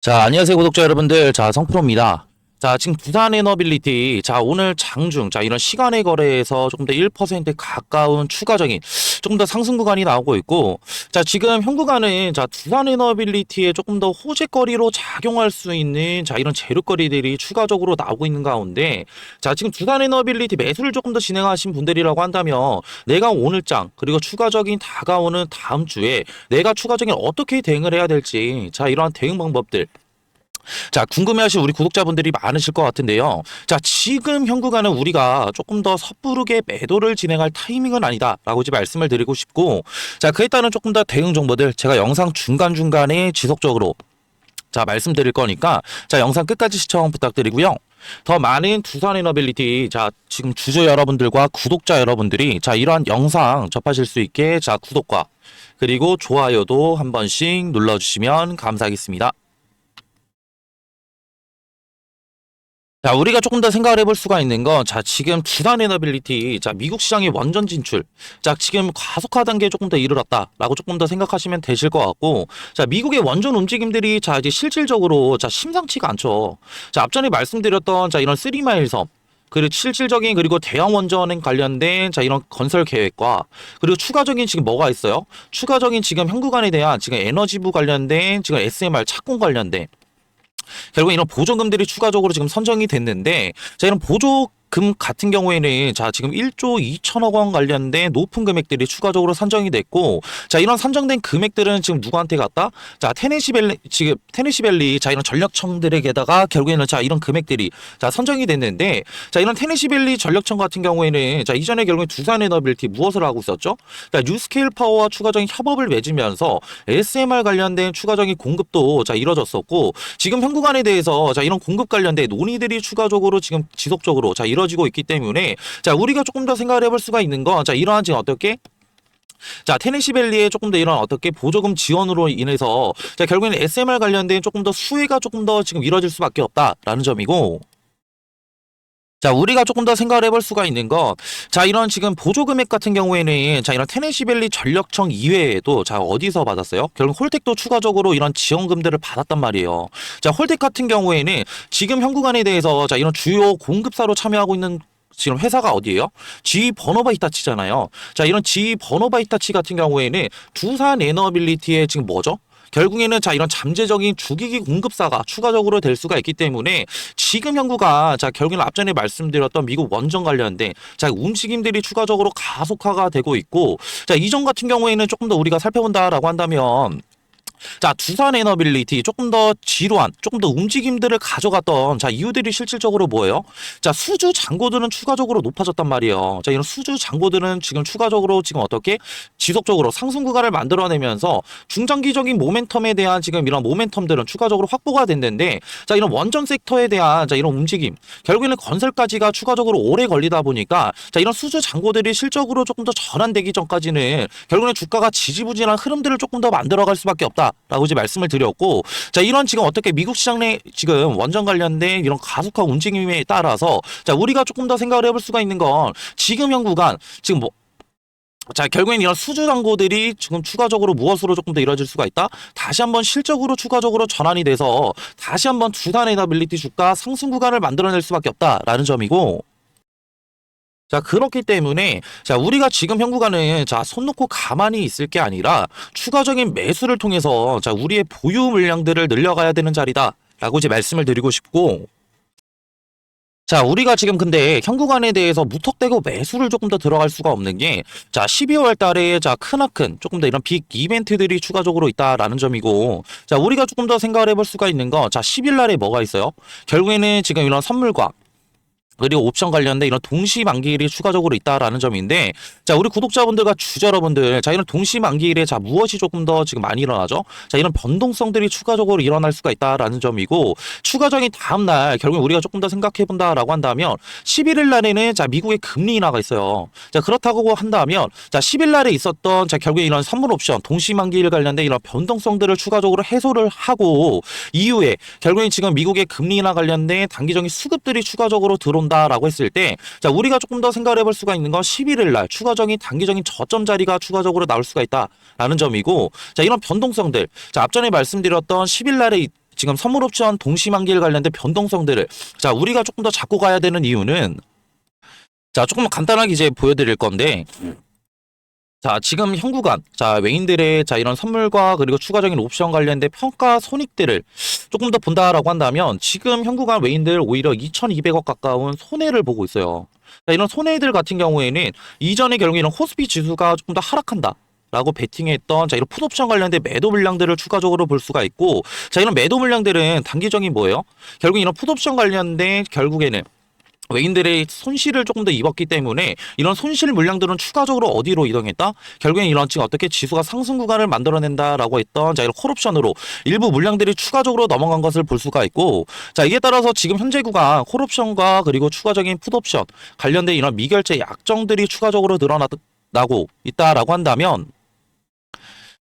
자, 안녕하세요, 구독자 여러분들. 자, 성프로입니다. 자, 지금 두산 에너빌리티. 자, 오늘 장중. 자, 이런 시간의 거래에서 조금 더 1% 가까운 추가적인 조금 더 상승 구간이 나오고 있고, 자, 지금 현 구간은 자, 두산 에너빌리티에 조금 더 호재거리로 작용할 수 있는 자, 이런 재료거리들이 추가적으로 나오고 있는 가운데, 자, 지금 두산 에너빌리티 매수를 조금 더 진행하신 분들이라고 한다면, 내가 오늘장, 그리고 추가적인 다가오는 다음 주에 내가 추가적인 어떻게 대응을 해야 될지, 자, 이러한 대응 방법들. 자, 궁금해하실 우리 구독자분들이 많으실 것 같은데요. 자, 지금 현 구간은 우리가 조금 더 섣부르게 매도를 진행할 타이밍은 아니다라고 이제 말씀을 드리고 싶고, 자, 그에 따른 조금 더 대응 정보들 제가 영상 중간중간에 지속적으로 자, 말씀드릴 거니까 자, 영상 끝까지 시청 부탁드리고요. 더 많은 두산 에너빌리티 자, 지금 주주 여러분들과 구독자 여러분들이 자, 이러한 영상 접하실 수 있게 자, 구독과 그리고 좋아요도 한 번씩 눌러주시면 감사하겠습니다. 자, 우리가 조금 더 생각을 해볼 수가 있는 건, 자, 지금 두산 에너빌리티, 자, 미국 시장의 원전 진출, 자, 지금 가속화 단계에 조금 더 이르렀다라고 조금 더 생각하시면 되실 것 같고, 자, 미국의 원전 움직임들이, 자, 이제 실질적으로, 자, 심상치가 않죠. 자, 앞전에 말씀드렸던, 자, 이런 3마일 섬, 그리고 실질적인 그리고 대형 원전 관련된 자 이런 건설 계획과 그리고 추가적인 지금 뭐가 있어요? 추가적인 지금 현 구간에 대한 지금 에너지부 관련된 지금 SMR 착공 관련된 결국 이런 보조금들이 추가적으로 지금 선정이 됐는데, 자, 이런 보조금 같은 경우에는 자, 지금 1조 2천억 원 관련된 높은 금액들이 추가적으로 산정이 됐고, 자, 이런 산정된 금액들은 지금 누구한테 갔다? 자, 테네시밸리 자, 이런 전력청들에게다가 결국에는 자, 이런 금액들이 자, 선정이 됐는데, 자, 이런 테네시밸리 전력청 같은 경우에는 자, 이전에 결국에 두산 에너빌티 무엇을 하고 있었죠? 자, 뉴스케일 파워와 추가적인 협업을 맺으면서 SMR 관련된 추가적인 공급도 자, 이뤄졌었고, 지금 현 구간에 대해서 자, 이런 공급 관련된 논의들이 추가적으로 지금 지속적으로 자, 이뤄지고 있기 때문에 자, 우리가 조금 더 생각을 해볼 수가 있는 건 자, 이러한 지금 어떻게 자, 테네시밸리에 조금 더 이런 어떻게 보조금 지원으로 인해서 자, 결국에는 SMR 관련된 조금 더 수혜가 조금 더 지금 이뤄질 수밖에 없다라는 점이고, 자, 우리가 조금 더 생각을 해볼 수가 있는 거, 자, 이런 지금 보조금액 같은 경우에는, 자, 이런 테네시밸리 전력청 이외에도, 자, 어디서 받았어요? 결국 홀텍도 추가적으로 이런 지원금들을 받았단 말이에요. 자, 홀텍 같은 경우에는 지금 현 구간에 대해서, 자, 이런 주요 공급사로 참여하고 있는 지금 회사가 어디예요? GE 버너바 히타치잖아요. 자, 이런 GE 버너바 히타치 같은 경우에는 두산 에너빌리티의 지금 뭐죠? 결국에는 자, 이런 잠재적인 주기기 공급사가 추가적으로 될 수가 있기 때문에 지금 현구가 자, 결국에는 앞전에 말씀드렸던 미국 원전 관련된 자, 움직임들이 추가적으로 가속화가 되고 있고, 자, 이전 같은 경우에는 조금 더 우리가 살펴본다라고 한다면, 자, 두산 에너빌리티 조금 더 지루한, 조금 더 움직임들을 가져갔던 자, 이유들이 실질적으로 뭐예요? 자, 수주 잔고들은 추가적으로 높아졌단 말이에요. 자, 이런 수주 잔고들은 지금 추가적으로 지금 어떻게 지속적으로 상승 구간을 만들어내면서 중장기적인 모멘텀에 대한 지금 이런 모멘텀들은 추가적으로 확보가 됐는데, 자, 이런 원전 섹터에 대한 자, 이런 움직임, 결국에는 건설까지가 추가적으로 오래 걸리다 보니까 자, 이런 수주 잔고들이 실적으로 조금 더 전환되기 전까지는 결국에는 주가가 지지부진한 흐름들을 조금 더 만들어갈 수밖에 없다. 라고 이제 말씀을 드렸고, 자, 이런 지금 어떻게 미국 시장 내 지금 원전 관련된 이런 가속화 움직임에 따라서 자, 우리가 조금 더 생각을 해볼 수가 있는 건 지금 현 구간 지금 뭐 자, 결국엔 이런 수주 잔고들이 지금 추가적으로 무엇으로 조금 더 이루어질 수가 있다? 다시 한번 실적으로 추가적으로 전환이 돼서 다시 한번 두산 에너빌리티 주가 상승 구간을 만들어낼 수밖에 없다라는 점이고, 자, 그렇기 때문에, 자, 우리가 지금 현 구간은, 자, 손 놓고 가만히 있을 게 아니라, 추가적인 매수를 통해서, 자, 우리의 보유 물량들을 늘려가야 되는 자리다. 라고 이제 말씀을 드리고 싶고, 자, 우리가 지금 근데 현 구간에 대해서 무턱대고 매수를 조금 더 들어갈 수가 없는 게, 자, 12월 달에, 자, 크나큰, 조금 더 이런 빅 이벤트들이 추가적으로 있다라는 점이고, 자, 우리가 조금 더 생각을 해볼 수가 있는 거, 자, 10일 날에 뭐가 있어요? 결국에는 지금 이런 선물과, 그리고 옵션 관련된 이런 동시 만기일이 추가적으로 있다라는 점인데, 자, 우리 구독자분들과 주주 여러분들, 자, 이런 동시 만기일에 자, 무엇이 조금 더 지금 많이 일어나죠? 자, 이런 변동성들이 추가적으로 일어날 수가 있다라는 점이고, 추가적인 다음날 결국 우리가 조금 더 생각해 본다라고 한다면 11일 날에는 자, 미국의 금리 인하가 있어요. 자, 그렇다고 한다면 자, 10일 날에 있었던 자, 결국에 이런 선물 옵션 동시 만기일 관련된 이런 변동성들을 추가적으로 해소를 하고 이후에 결국에 지금 미국의 금리 인하 관련된 단기적인 수급들이 추가적으로 들어온다라고 했을 때, 자, 우리가 조금 더 생각을 해볼 수가 있는 건 11일 날 추가적인 단기적인 저점 자리가 추가적으로 나올 수가 있다라는 점이고, 자, 이런 변동성들, 자, 앞전에 말씀드렸던 10일 날에 지금 선물 옵션 동시만기일 관련된 변동성들을 자 우리가 조금 더 잡고 가야 되는 이유는 자 조금 간단하게 이제 보여드릴 건데 자 지금 현 구간 자 외인들의 자 이런 선물과 그리고 추가적인 옵션 관련된 평가 손익들을 조금 더 본다라고 한다면 지금 현 구간 외인들 오히려 2,200억 가까운 손해를 보고 있어요. 자, 이런 손해들 같은 경우에는 이전에 결국 이런 코스피 지수가 조금 더 하락한다. 라고 베팅했던 자 이런 풋옵션 관련된 매도 물량들을 추가적으로 볼 수가 있고 자 이런 매도 물량들은 단기적인 뭐예요? 결국 이런 풋옵션 관련된 결국에는 외인들의 손실을 조금 더 입었기 때문에 이런 손실 물량들은 추가적으로 어디로 이동했다? 결국엔 이런 지금 어떻게 지수가 상승 구간을 만들어낸다라고 했던 자 이런 콜옵션으로 일부 물량들이 추가적으로 넘어간 것을 볼 수가 있고 자 이에 따라서 지금 현재 구간 콜옵션과 그리고 추가적인 풋옵션 관련된 이런 미결제 약정들이 추가적으로 늘어나고 있다라고 한다면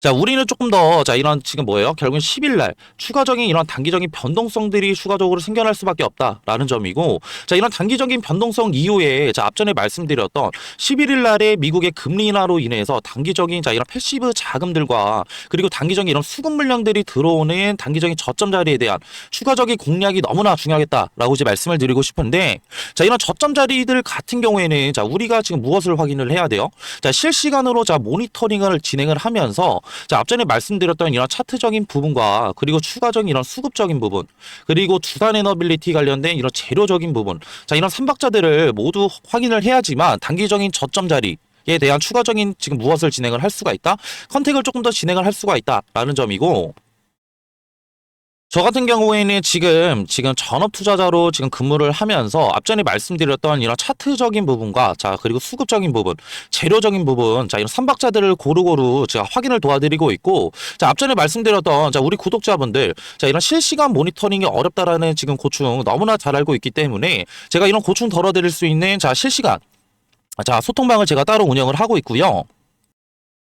자, 우리는 조금 더, 자, 이런 지금 뭐예요? 결국은 10일 날 추가적인 이런 단기적인 변동성들이 추가적으로 생겨날 수밖에 없다라는 점이고, 자, 이런 단기적인 변동성 이후에, 자, 앞전에 말씀드렸던 11일 날에 미국의 금리 인하로 인해서 단기적인, 자, 이런 패시브 자금들과 그리고 단기적인 이런 수급 물량들이 들어오는 단기적인 저점 자리에 대한 추가적인 공략이 너무나 중요하겠다라고 이제 말씀을 드리고 싶은데, 자, 이런 저점 자리들 같은 경우에는, 자, 우리가 지금 무엇을 확인을 해야 돼요? 자, 실시간으로 자, 모니터링을 진행을 하면서 자, 앞전에 말씀드렸던 이런 차트적인 부분과 그리고 추가적인 이런 수급적인 부분 그리고 두산 에너빌리티 관련된 이런 재료적인 부분 자, 이런 삼박자들을 모두 확인을 해야지만 단기적인 저점 자리 에 대한 추가적인 지금 무엇을 진행을 할 수가 있다? 컨택을 조금 더 진행을 할 수가 있다라는 점이고 저 같은 경우에는 지금 전업 투자자로 지금 근무를 하면서 앞전에 말씀드렸던 이런 차트적인 부분과 자 그리고 수급적인 부분, 재료적인 부분, 자 이런 삼박자들을 고루고루 제가 확인을 도와드리고 있고 자 앞전에 말씀드렸던 자 우리 구독자분들 자 이런 실시간 모니터링이 어렵다라는 지금 고충 너무나 잘 알고 있기 때문에 제가 이런 고충 덜어드릴 수 있는 자 실시간 자 소통방을 제가 따로 운영을 하고 있고요.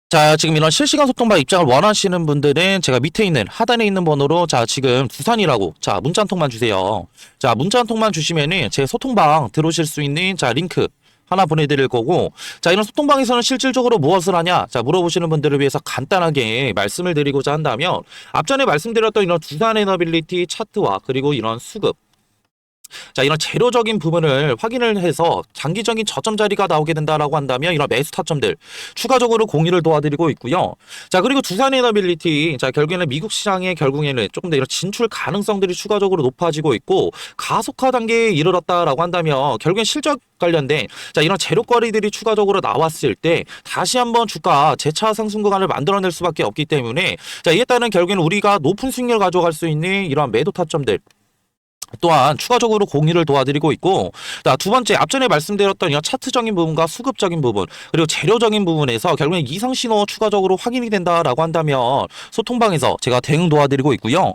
자, 지금 이런 실시간 소통방 입장을 원하시는 분들은 제가 밑에 있는 하단에 있는 번호로 자, 지금 두산이라고 자, 문자 한 통만 주세요. 자, 문자 한 통만 주시면은 제 소통방 들어오실 수 있는 자, 링크 하나 보내드릴 거고 자 이런 소통방에서는 실질적으로 무엇을 하냐 자 물어보시는 분들을 위해서 간단하게 말씀을 드리고자 한다면 앞전에 말씀드렸던 이런 두산 에너빌리티 차트와 그리고 이런 수급 자, 이런 재료적인 부분을 확인을 해서 장기적인 저점 자리가 나오게 된다라고 한다면 이런 매수 타점들 추가적으로 공유를 도와드리고 있고요. 자, 그리고 두산 에너빌리티 자, 결국에는 미국 시장에 결국에는 조금 더 이런 진출 가능성들이 추가적으로 높아지고 있고 가속화 단계에 이르렀다라고 한다면 결국엔 실적 관련된 자, 이런 재료거리들이 추가적으로 나왔을 때 다시 한번 주가 재차 상승 구간을 만들어낼 수밖에 없기 때문에 자, 이에 따른 결국에는 우리가 높은 수익률 가져갈 수 있는 이러한 매도 타점들 또한 추가적으로 공유를 도와드리고 있고 두 번째 앞전에 말씀드렸던 이 차트적인 부분과 수급적인 부분 그리고 재료적인 부분에서 결국엔 이상 신호 추가적으로 확인이 된다라고 한다면 소통방에서 제가 대응 도와드리고 있고요.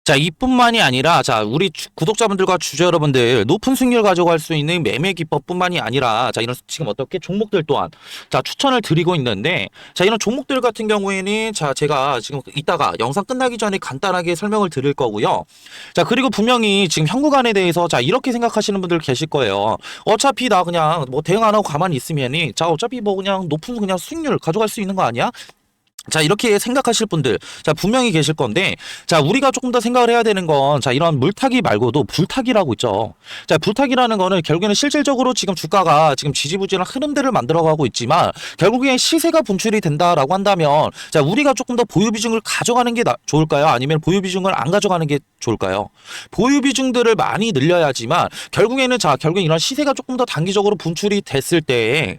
자, 이뿐만이 아니라, 자, 우리 구독자분들과 주주 여러분들, 높은 수익률 가져갈 수 있는 매매 기법뿐만이 아니라, 자, 이런 지금 어떻게 종목들 또한, 자, 추천을 드리고 있는데, 자, 이런 종목들 같은 경우에는, 자, 제가 지금 이따가 영상 끝나기 전에 간단하게 설명을 드릴 거고요. 자, 그리고 분명히 지금 현구간에 대해서, 자, 이렇게 생각하시는 분들 계실 거예요. 어차피 나 그냥 뭐 대응 안 하고 가만히 있으면이, 자, 어차피 뭐 그냥 높은 그냥 수익률 가져갈 수 있는 거 아니야? 자, 이렇게 생각하실 분들, 자, 분명히 계실 건데, 자, 우리가 조금 더 생각을 해야 되는 건, 자, 이런 물타기 말고도 불타기라고 있죠. 자, 불타기라는 거는 결국에는 실질적으로 지금 주가가 지금 지지부진한 흐름들을 만들어가고 있지만, 결국엔 시세가 분출이 된다라고 한다면, 자, 우리가 조금 더 보유 비중을 가져가는 게 좋을까요? 아니면 보유 비중을 안 가져가는 게 좋을까요? 보유 비중들을 많이 늘려야지만, 결국에는 자, 결국엔 이런 시세가 조금 더 단기적으로 분출이 됐을 때,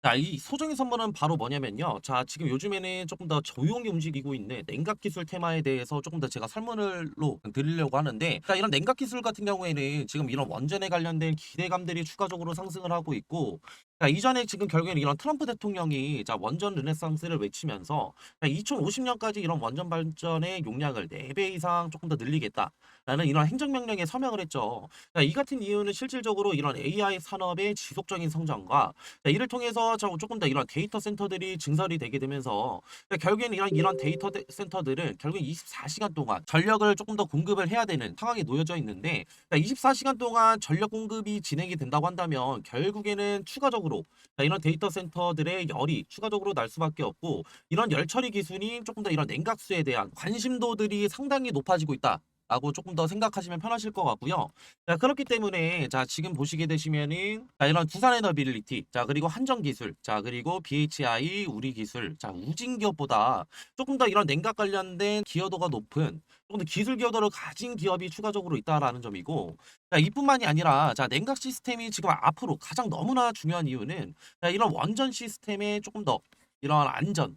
자, 이 소정의 선물은 바로 뭐냐면요. 자, 지금 요즘에는 조금 더 조용히 움직이고 있는 냉각 기술 테마에 대해서 조금 더 제가 설문을로 드리려고 하는데, 자, 이런 냉각 기술 같은 경우에는 지금 이런 원전에 관련된 기대감들이 추가적으로 상승을 하고 있고, 자, 이전에 지금 결국에는 이런 트럼프 대통령이 자, 원전 르네상스를 외치면서 2050년까지 이런 원전 발전의 용량을 4배 이상 조금 더 늘리겠다라는 이런 행정명령에 서명을 했죠. 자, 이 같은 이유는 실질적으로 이런 AI 산업의 지속적인 성장과 자, 이를 통해서 조금 더 이런 데이터 센터들이 증설이 되게 되면서 결국에는 이런 데이터 센터들은 결국 24시간 동안 전력을 조금 더 공급을 해야 되는 상황에 놓여져 있는데 24시간 동안 전력 공급이 진행이 된다고 한다면 결국에는 추가적으로 이런 데이터 센터들의 열이 추가적으로 날 수밖에 없고 이런 열 처리 기술이 조금 더 이런 냉각수에 대한 관심도들이 상당히 높아지고 있다. 라고 조금 더 생각하시면 편하실 것 같고요. 자, 그렇기 때문에 자, 지금 보시게 되시면은 자, 이런 두산 에너빌리티, 자, 그리고 한정 기술, 자, 그리고 BHI 우리 기술, 자, 우진 기업보다 조금 더 이런 냉각 관련된 기여도가 높은 조금 더 기술 기여도를 가진 기업이 추가적으로 있다라는 점이고, 자, 이뿐만이 아니라 자, 냉각 시스템이 지금 앞으로 가장 너무나 중요한 이유는 자, 이런 원전 시스템에 조금 더 이런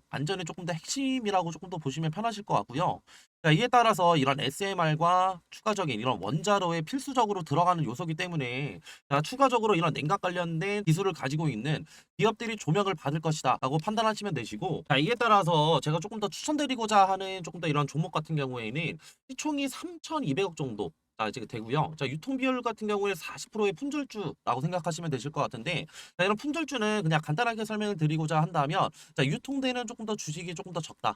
안전이 조금 더 핵심이라고 조금 더 보시면 편하실 것 같고요. 자, 이에 따라서 이런 SMR과 추가적인 이런 원자로에 필수적으로 들어가는 요소이기 때문에 자, 추가적으로 이런 냉각 관련된 기술을 가지고 있는 기업들이 조명을 받을 것이다 라고 판단하시면 되시고, 자, 이에 따라서 제가 조금 더 추천드리고자 하는 조금 더 이런 종목 같은 경우에는 시총이 3,200억 정도 자, 이제 되고요. 자, 유통 비율 같은 경우에 40%의 품절주라고 생각하시면 되실 것 같은데, 자, 이런 품절주는 그냥 간단하게 설명을 드리고자 한다면, 자, 유통되는 조금 더 주식이 조금 더 적다.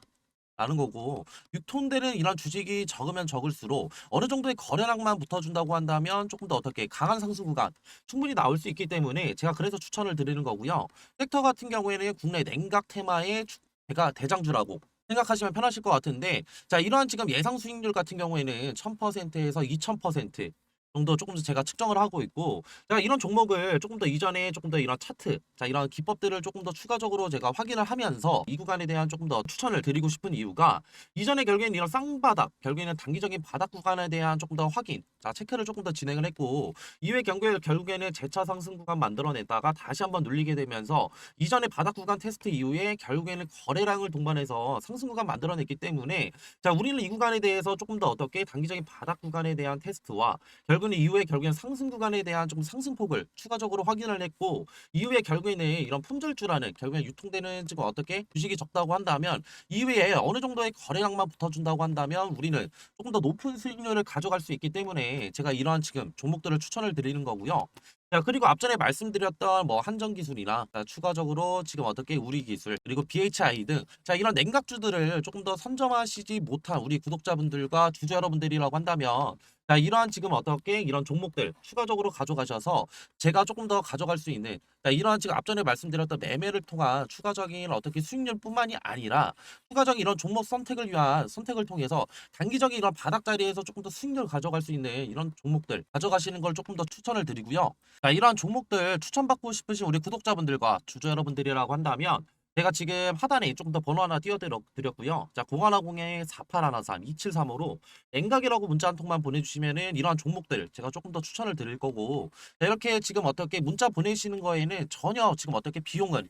라는 거고, 유통되는 이런 주식이 적으면 적을수록 어느 정도의 거래량만 붙어준다고 한다면 조금 더 어떻게 강한 상승 구간 충분히 나올 수 있기 때문에 제가 그래서 추천을 드리는 거고요. 섹터 같은 경우에는 국내 냉각 테마의 제가 대장주라고 생각하시면 편하실 것 같은데, 자, 이러한 지금 예상 수익률 같은 경우에는 1000%에서 2000% 정도 조금 더 제가 측정을 하고 있고, 제가 이런 종목을 조금 더 이전에 조금 더 이런 차트, 자, 이런 기법들을 조금 더 추가적으로 제가 확인을 하면서 이 구간에 대한 조금 더 추천을 드리고 싶은 이유가, 이전에 결국에는 이런 쌍바닥, 결국에는 단기적인 바닥 구간에 대한 조금 더 확인, 자, 체크를 조금 더 진행을 했고, 이후에 결국에는 재차 상승 구간 만들어냈다가 다시 한번 눌리게 되면서 이전에 바닥 구간 테스트 이후에 결국에는 거래량을 동반해서 상승 구간 만들어냈기 때문에, 자, 우리는 이 구간에 대해서 조금 더 어떻게 단기적인 바닥 구간에 대한 테스트와 결국은 이후에 결국엔 상승 구간에 대한 좀 상승폭을 추가적으로 확인을 했고, 이후에 결국에는 이런 품절주라는 결국엔 유통되는 지금 어떻게 주식이 적다고 한다면 이후에 어느 정도의 거래량만 붙어준다고 한다면 우리는 조금 더 높은 수익률을 가져갈 수 있기 때문에 제가 이러한 지금 종목들을 추천을 드리는 거고요. 자, 그리고 앞전에 말씀드렸던 뭐 한전기술이나 자, 추가적으로 지금 어떻게 우리기술 그리고 BHI 등 자, 이런 냉각주들을 조금 더 선점하시지 못한 우리 구독자분들과 주주 여러분들이라고 한다면 자, 이러한 지금 어떻게 이런 종목들 추가적으로 가져가셔서 제가 조금 더 가져갈 수 있는 자, 이러한 지금 앞전에 말씀드렸던 매매를 통한 추가적인 어떻게 수익률뿐만이 아니라 추가적인 이런 종목 선택을 위한 선택을 통해서 단기적인 이런 바닥 자리에서 조금 더 수익률을 가져갈 수 있는 이런 종목들 가져가시는 걸 조금 더 추천을 드리고요. 자, 이러한 종목들 추천받고 싶으신 우리 구독자분들과 주주 여러분들이라고 한다면 제가 지금 하단에 조금 더 번호 하나 띄워드렸고요. 자, 0110-4813-2735로 냉각이라고 문자 한 통만 보내주시면은 이러한 종목들 제가 조금 더 추천을 드릴 거고, 자, 이렇게 지금 어떻게 문자 보내시는 거에는 전혀 지금 어떻게 비용은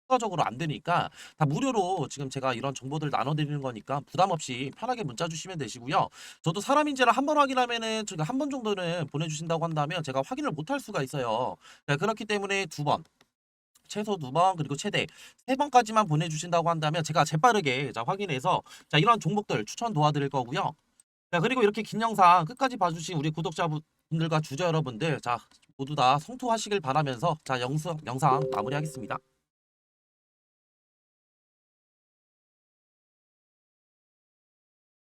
추가적으로 안 되니까 다 무료로 지금 제가 이런 정보들 나눠드리는 거니까 부담 없이 편하게 문자 주시면 되시고요. 저도 사람인지를 한 번 확인하면은 지금 한 번 정도는 보내주신다고 한다면 제가 확인을 못 할 수가 있어요. 네, 그렇기 때문에 두 번. 최소 두 번 그리고 최대 세 번까지만 보내주신다고 한다면 제가 재빠르게 자, 확인해서 자, 이런 종목들 추천 도와드릴 거고요. 자, 그리고 이렇게 긴 영상 끝까지 봐주신 우리 구독자분들과 주주 여러분들 자, 모두 다 성투하시길 바라면서 자, 영상 마무리하겠습니다.